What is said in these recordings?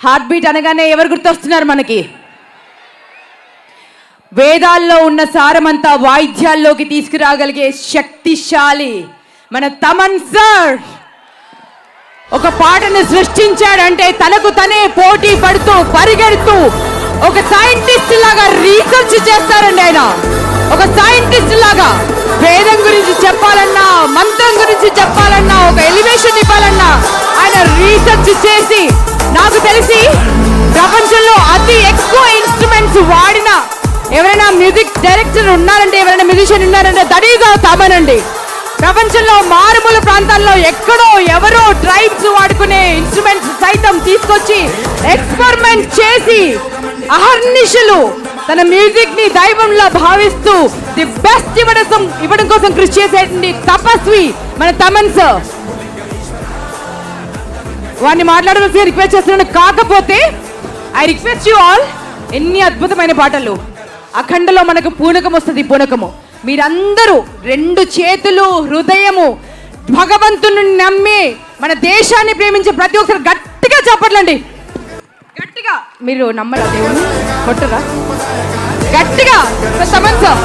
Heart beat అనగానే ఎవరు గుర్తొస్తున్నారు మనకి? వేదాల్లో ఉన్న సారమంతా వాయిద్యాల్లోకి తీసుకురాగలిగే శక్తిశాలి మన తమన్ సార్ ఒక పాటను సృష్టించాడంటే తనకు తనే పోటీ పడుతూ పరిగెడుతూ ఒక సైంటిస్ట్ లాగా రీసెర్చ్ చేస్తారండి ఆయన. ఒక సైంటిస్ట్ లాగా వేదం గురించి చెప్పాలన్నా, మంత్రం గురించి చెప్పాలన్నా, ఒక ఎలివేషన్ ఇవ్వాలన్నా ఆయన రీసెర్చ్ చేసి, నాకు తెలిసి ప్రపంచంలో అతి ఎక్కువ ఇన్స్ట్రుమెంట్స్ వాడిన ఎవరైనా మ్యూజిక్ డైరెక్టర్ ఉన్నారంటే, ఎవరైనా మ్యూజిషియన్ ఉన్నారంటే దట్ ఈజ్ తమన్ అండి. ప్రపంచంలో మారుమూల ప్రాంతాల్లో ఎక్కడో ఎవరో ట్రైబ్స్ వాడుకునే ఇన్స్ట్రుమెంట్స్ సైతం తీసుకొచ్చి ఎక్స్పెరిమెంట్ చేసి అహర్నిశలు తన మ్యూజిక్ ని దైవంలా భావిస్తూ ది బెస్ట్ ఇవ్వడం కోసం కృషి చేసేటువంటి తపస్వి మన తమన్ సార్. వారిని మాట్లాడవలసి రిక్వెస్ట్ చేస్తున్నాను. కాకపోతే ఐ రిక్వెస్ట్ యూ ఆల్, ఎన్ని అద్భుతమైన పాటలు. అఖండలో మనకు పూనకం వస్తుంది. పూనకము మీరందరూ రెండు చేతులు హృదయము భగవంతుని నమ్మి మన దేశాన్ని ప్రేమించే ప్రతి ఒక్కరు గట్టిగా చెప్పట్లండి. గట్టిగా మీరు నమ్మరా? దేవుని కొట్టరా? గట్టిగా తమన్ సార్.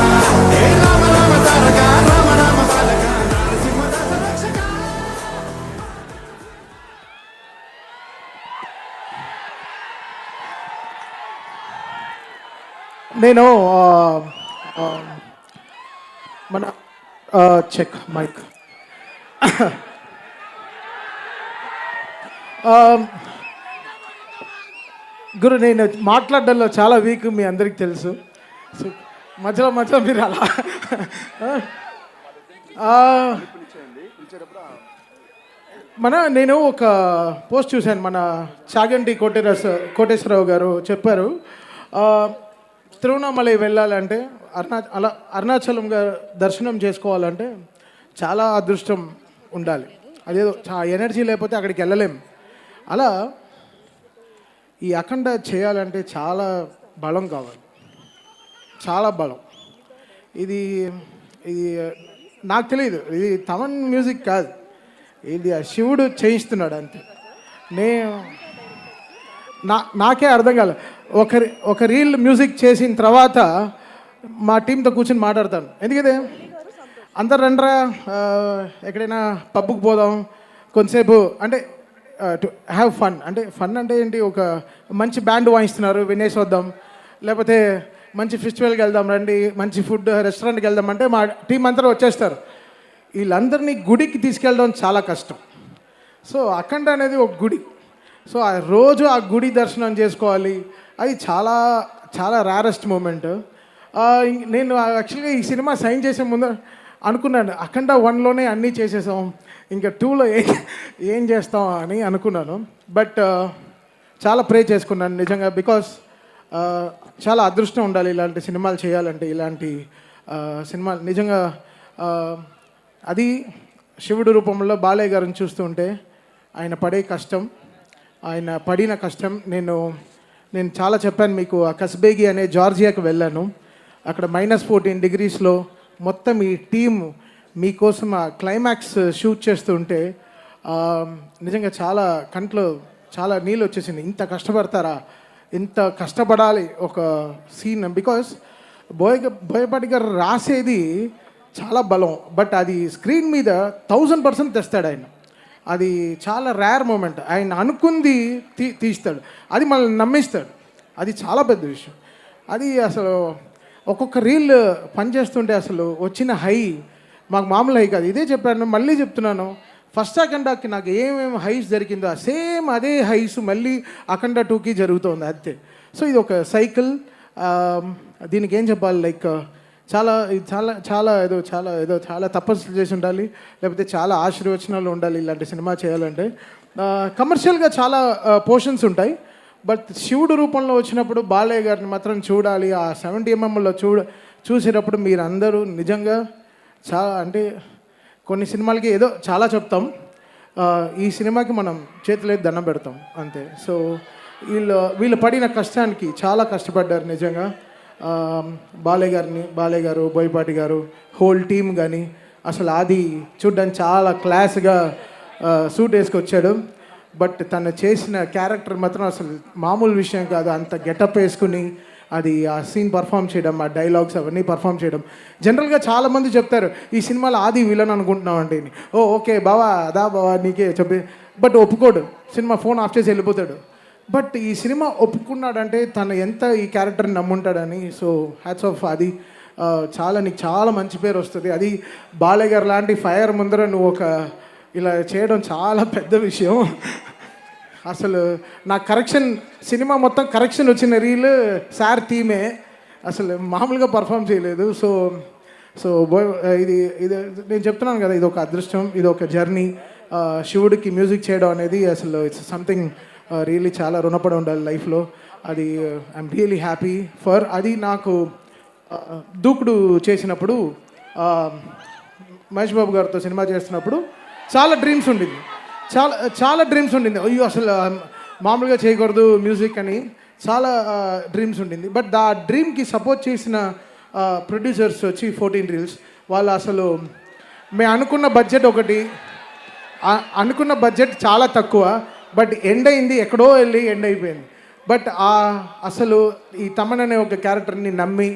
నేను మన చెక్ మైక్ గురు, నేను మాట్లాడడంలో చాలా వీక్, మీ అందరికి తెలుసు. సో మధ్యలో మీరు అలా నేను ఒక పోస్ట్ చూశాను. మన చాగంటి కోటేశ్వరరావు గారు చెప్పారు, తిరువణామలై వెళ్ళాలంటే, అరుణాచలం గారు దర్శనం చేసుకోవాలంటే చాలా అదృష్టం ఉండాలి. అదేదో ఎనర్జీ లేకపోతే అక్కడికి వెళ్ళలేం. అలా ఈ అఖండ చేయాలంటే చాలా బలం కావాలి, చాలా బలం. ఇది నాకు తెలియదు, ఇది తమన్ మ్యూజిక్ కాదు, ఇది శివుడు చేయిస్తున్నాడు అంతే. నాకే అర్థం కాలేదు. ఒక రీల్ మ్యూజిక్ చేసిన తర్వాత మా టీంతో కూర్చొని మాట్లాడతాను. ఎందుకంటే అందరు రండ్రా ఎక్కడైనా పబ్కి పోదాం కొంతసేపు, అంటే టు హ్యావ్ ఫన్. అంటే ఫన్ అంటే ఏంటి, ఒక మంచి బ్యాండ్ వాయిస్తున్నారు వినేసి వద్దాం, లేకపోతే మంచి ఫెస్టివల్కి వెళ్దాం రండి, మంచి ఫుడ్ రెస్టారెంట్కి వెళ్దాం అంటే మా టీం అంతా వచ్చేస్తారు. వీళ్ళందరినీ గుడికి తీసుకెళ్ళడం చాలా కష్టం. సో అఖండ అనేది ఒక గుడి. సో ఆ రోజు ఆ గుడి దర్శనం చేసుకోవాలి, అది చాలా చాలా రేరెస్ట్ మూమెంట్. నేను యాక్చువల్గా ఈ సినిమా సైన్ చేసే ముందు అనుకున్నాను, అఖండ 1లోనే అన్నీ చేసేసాం, ఇంకా 2లో ఏం చేస్తాం అని అనుకున్నాను. బట్ చాలా ప్రే చేసుకున్నాను నిజంగా. బికాస్ చాలా అదృష్టం ఉండాలి ఇలాంటి సినిమాలు చేయాలంటే. ఇలాంటి సినిమాలు నిజంగా అది శివుడు రూపంలో బాలయ్య గారిని చూస్తుంటే ఆయన పడే కష్టం, ఆయన పడిన కష్టం నేను చాలా చెప్పాను మీకు. ఆ కస్బేగి అనే జార్జియాకి వెళ్ళాను. అక్కడ -14 degreesలో మొత్తం ఈ టీమ్ మీకోసం ఆ క్లైమాక్స్ షూట్ చేస్తుంటే నిజంగా చాలా కంట్లో చాలా నీళ్ళు వచ్చేసింది. ఇంత కష్టపడతారా, ఇంత కష్టపడాలి ఒక సీన్. బికాస్ బోయపాటి గారు రాసేది చాలా బలం, బట్ అది స్క్రీన్ మీద 1000% తెస్తాడు ఆయన. అది చాలా రేర్ మూమెంట్. ఆయన అనుకుంది తీస్తాడు, అది మనల్ని నమ్మిస్తాడు. అది చాలా పెద్ద విషయం. అది అసలు ఒక్కొక్క రీల్ పనిచేస్తుంటే అసలు వచ్చిన హై మాకు మామూలు హై కాదు. ఇదే చెప్పాను, మళ్ళీ చెప్తున్నాను. ఫస్ట్ అఖండకి నాకు ఏమేమి హైస్ జరిగిందో సేమ్ అదే హైస్ మళ్ళీ అఖండ 2కి జరుగుతుంది అంతే. సో ఇది ఒక సైకిల్. దీనికి ఏం చెప్పాలి, లైక్ చాలా చాలా చాలా చాలా తపస్సులు చేసి ఉండాలి, లేకపోతే చాలా ఆశీర్వచనాలు ఉండాలి ఇలాంటి సినిమా చేయాలంటే. కమర్షియల్గా చాలా పోర్షన్స్ ఉంటాయి, బట్ శివుడు రూపంలో వచ్చినప్పుడు బాలయ్య గారిని మాత్రం చూడాలి. ఆ 70mmలో చూసేటప్పుడు మీరందరూ నిజంగా చాలా, అంటే కొన్ని సినిమాలకి ఏదో చాలా చెప్తాం, ఈ సినిమాకి మనం చేతులైతే దండం పెడతాం అంతే. సో వీళ్ళు పడిన కష్టానికి చాలా కష్టపడ్డారు నిజంగా. బాలయ్య గారు, బోయపాటి గారు, హోల్ టీమ్ కానీ అసలు అది చూడ్డానికి చాలా క్లాస్గా సూట్ వేసుకొచ్చాడు. బట్ తను చేసిన క్యారెక్టర్ మాత్రం అసలు మామూలు విషయం కాదు. అంత గెటప్ వేసుకుని అది ఆ సీన్ పర్ఫామ్ చేయడం, ఆ డైలాగ్స్ అవన్నీ పర్ఫామ్ చేయడం. జనరల్గా చాలామంది చెప్తారు ఈ సినిమాలో ఆది విలన్ అనుకుంటున్నాం అంటే, ఓకే బావా అదా బావా నీకే చెప్పి, బట్ ఒప్పుకోడు. సినిమా ఫోన్ ఆఫ్ చేసి వెళ్ళిపోతాడు. బట్ ఈ సినిమా ఒప్పుకున్నాడంటే తను ఎంత ఈ క్యారెక్టర్ని నమ్ముంటాడని. సో హ్యాట్స్ ఆఫ్ అది. నీకు చాలా మంచి పేరు వస్తుంది. అది బాలయ్య గారు లాంటి ఫైర్ ముందర నువ్వు ఇలా చేయడం చాలా పెద్ద విషయం. అసలు నా కరెక్షన్ సినిమా మొత్తం కరెక్షన్ వచ్చిన రీల్ సార్ టీమే అసలు మామూలుగా పర్ఫామ్ చేయలేదు. సో ఇది నేను చెప్తున్నాను కదా, ఇది ఒక అదృష్టం, ఇది ఒక జర్నీ. శివుడికి మ్యూజిక్ చేయడం అనేది అసలు ఇట్స్ సంథింగ్ రియలీ చాలా రుణపడి ఉండాలి లైఫ్లో. అది ఐఎమ్ రియలీ హ్యాపీ ఫర్. అది నాకు దూకుడు చేసినప్పుడు మహేష్ బాబు గారితో సినిమా చేస్తున్నప్పుడు చాలా డ్రీమ్స్ ఉండింది, చాలా డ్రీమ్స్ ఉండింది. అయ్యో అసలు మామూలుగా చేయకూడదు మ్యూజిక్ అని చాలా డ్రీమ్స్ ఉండింది. బట్ ఆ డ్రీమ్కి సపోర్ట్ చేసిన ప్రొడ్యూసర్స్ వచ్చి 14 Reels వాళ్ళు అసలు మేము అనుకున్న బడ్జెట్ అనుకున్న బడ్జెట్ చాలా తక్కువ, బట్ ఎండ్ అయింది ఎక్కడో వెళ్ళి ఎండ్ అయిపోయింది. బట్ అసలు ఈ తమన్ అనే ఒక క్యారెక్టర్ని నమ్మి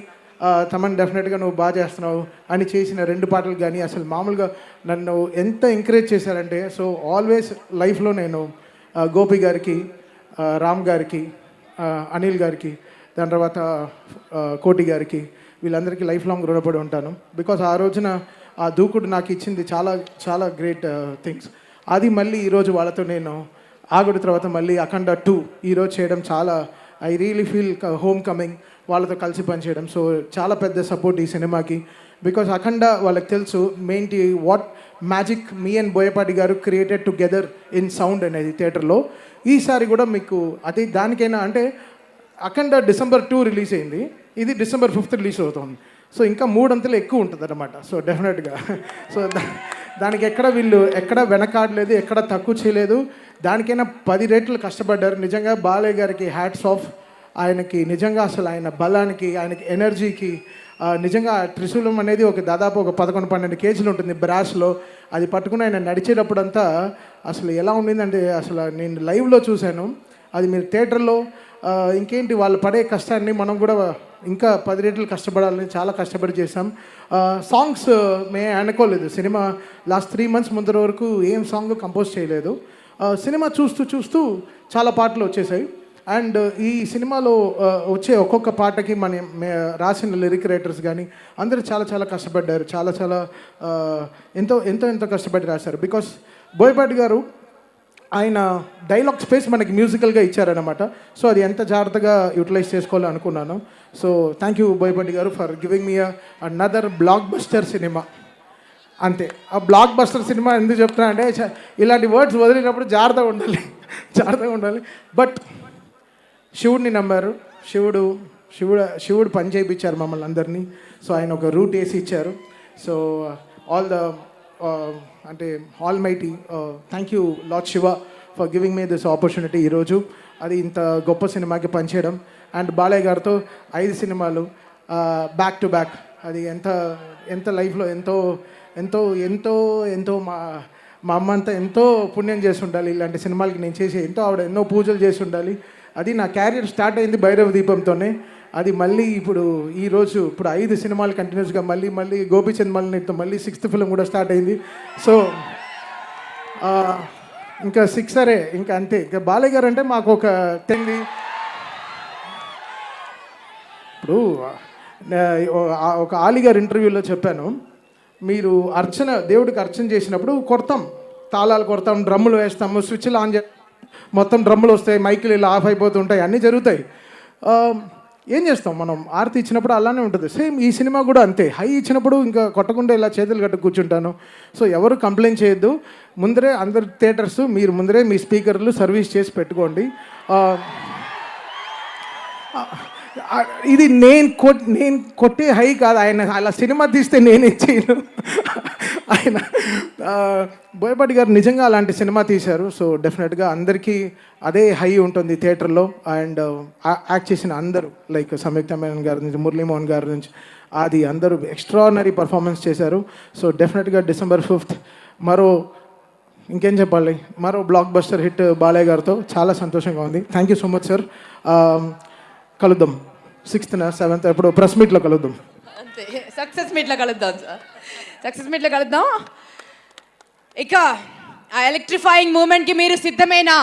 తమన్ డెఫినెట్గా నువ్వు బాగా చేస్తున్నావు అని చేసిన 2 పాటలు కానీ అసలు మామూలుగా నన్ను ఎంత ఎంకరేజ్ చేశారంటే, సో ఆల్వేస్ లైఫ్లో నేను గోపి గారికి, రామ్ గారికి, అనిల్ గారికి, దాని తర్వాత కోటి గారికి, వీళ్ళందరికీ లైఫ్ లాంగ్ రుణపడి ఉంటాను. బికాస్ ఆ రోజున ఆ దూకుడు నాకు ఇచ్చింది చాలా చాలా గ్రేట్ థింగ్స్. అది మళ్ళీ ఈరోజు వాళ్ళతో నేను ఆగుడి తర్వాత మళ్ళీ అఖండ 2 ఈరోజు చేయడం చాలా I really feel home coming వాళ్ళతో కలిసి పనిచేయడం. సో చాలా పెద్ద సపోర్ట్ ఈ సినిమాకి. బికాస్ అఖండ వాళ్ళకి తెలుసు మెయిన్టీ వాట్ మ్యాజిక్ మీ అండ్ బోయపాటి గారు క్రియేటెడ్ టుగెదర్ ఇన్ సౌండ్ అనేది థియేటర్లో. ఈసారి కూడా మీకు అది దానికైనా అంటే అఖండ December 2 రిలీజ్ అయింది, ఇది December 5 రిలీజ్ అవుతుంది. సో ఇంకా 3 అంతలు ఎక్కువ ఉంటుంది అన్నమాట. సో డెఫినెట్గా సో దానికి వీళ్ళు ఎక్కడ వెనకాడలేదు, ఎక్కడ తక్కువ చేయలేదు. దానికైనా 10 రెట్లు కష్టపడ్డారు. నిజంగా బాలయ్య గారికి హ్యాట్స్ ఆఫ్. ఆయనకి నిజంగా అసలు ఆయన బలానికి, ఆయనకి ఎనర్జీకి నిజంగా త్రిశూలం అనేది దాదాపు 11-12 కేజీలు ఉంటుంది బ్రాస్లో. అది పట్టుకుని ఆయన నడిచేటప్పుడంతా అసలు ఎలా ఉండిందంటే అసలు నేను లైవ్లో చూశాను. అది మీరు థియేటర్లో ఇంకేంటి వాళ్ళు పడే కష్టాన్ని మనం కూడా ఇంకా 10 రెట్లు కష్టపడాలని చాలా కష్టపడి చేసాం. సాంగ్స్ మేము అనుకోలేదు. సినిమా లాస్ట్ 3 months ముందర వరకు ఏం సాంగ్ కంపోజ్ చేయలేదు. సినిమా చూస్తూ చాలా పాటలు వచ్చేసాయి. అండ్ ఈ సినిమాలో వచ్చే ఒక్కొక్క పాటకి రాసిన లిరిక్ రైటర్స్ కానీ అందరూ చాలా చాలా కష్టపడ్డారు. చాలా ఎంతో కష్టపడి రాశారు. బికాస్ బోయపాటి గారు ఆయన డైలాగ్ స్పేస్ మనకి మ్యూజికల్గా ఇచ్చారనమాట. సో అది ఎంత జాగ్రత్తగా యూటిలైజ్ చేసుకోవాలో అనుకున్నాను. సో థ్యాంక్ యూ బోయపాటి గారు for giving me another block buster cinema. అంతే. ఆ బ్లాక్ బస్టర్ సినిమా ఎందుకు చెప్తున్నా అంటే ఇలాంటి వర్డ్స్ వదిలినప్పుడు జాగ్రత్తగా ఉండాలి. బట్ శివుడిని నమ్మారు. శివుడు పని చేయించారు మమ్మల్ని అందరినీ. సో ఆయన ఒక రూట్ వేసి ఇచ్చారు. So all mighty thank you lord Shiva for giving me this opportunity ఈరోజు. అది ఇంత గొప్ప సినిమాకి పనిచేయడం. అండ్ బాలయ్య గారితో 5 సినిమాలు బ్యాక్ టు బ్యాక్. అది ఎంత లైఫ్లో ఎంతో మా అమ్మ అంతా ఎంతో పుణ్యం చేసి ఉండాలి. ఇలాంటి సినిమాలకి నేను ఆవిడ ఎన్నో పూజలు చేసి ఉండాలి. అది నా క్యారియర్ స్టార్ట్ అయింది భైరవ దీపంతోనే. అది మళ్ళీ ఇప్పుడు 5 సినిమాలు కంటిన్యూస్గా మళ్ళీ గోపీచంద్ మల్లితో మళ్ళీ 6th ఫిలిం కూడా స్టార్ట్ అయింది. సో ఇంకా 6 ఇంకా అంతే. ఇంకా బాలయ్య గారు అంటే మాకు తెలియదు. ఇప్పుడు ఒక ఆలి గారి ఇంటర్వ్యూలో చెప్పాను, మీరు దేవుడికి అర్చన చేసినప్పుడు తాళాలు కొడతాం, డ్రమ్ములు వేస్తాము, స్విచ్లు ఆన్ చేస్తాం, మొత్తం డ్రమ్ములు వస్తాయి, మైకులు ఇలా ఆఫ్ అయిపోతుంటాయి, అన్నీ జరుగుతాయి. ఏం చేస్తాం మనం? ఆరతి ఇచ్చినప్పుడు అలానే ఉంటుంది. సేమ్ ఈ సినిమా కూడా అంతే. హై ఇచ్చినప్పుడు ఇంకా కొట్టకుండా ఇలా చేతులు కట్టు కూర్చుంటాను. సో ఎవరు కంప్లైంట్ చేయొద్దు. ముందరే అందరు థియేటర్స్ మీరు ముందరే మీ స్పీకర్లు సర్వీస్ చేసి పెట్టుకోండి. ఇది నేను కొట్టే హై కాదు. ఆయన అలా సినిమా తీస్తే నేనేం చేయను. ఆయన బోయపాటి గారు నిజంగా అలాంటి సినిమా తీశారు. సో డెఫినెట్గా అందరికీ అదే హై ఉంటుంది థియేటర్లో. అండ్ యాక్ట్ చేసిన అందరూ లైక్ సంయుక్త మేనన్ గారి నుంచి, మురళీమోహన్ గారి నుంచి అది అందరూ ఎక్స్ట్రాడినరీ పర్ఫార్మెన్స్ చేశారు. సో డెఫినెట్గా December 5 మరో ఇంకేం చెప్పాలి, మరో బ్లాక్ బస్టర్ హిట్ బాలయ్య గారితో చాలా సంతోషంగా ఉంది. Thank you so much sir. కలుద్దాం 6th 7th ఎప్పుడు ప్రెస్ మీట్లో కలుద్దాం. అంతే, సక్సెస్ మీట్లో కలుద్దాం సార్, సక్సెస్ మీట్లో కలుద్దాం. ఇక ఆ ఎలక్ట్రిఫైయింగ్ మూమెంట్కి మీరు సిద్ధమేనా?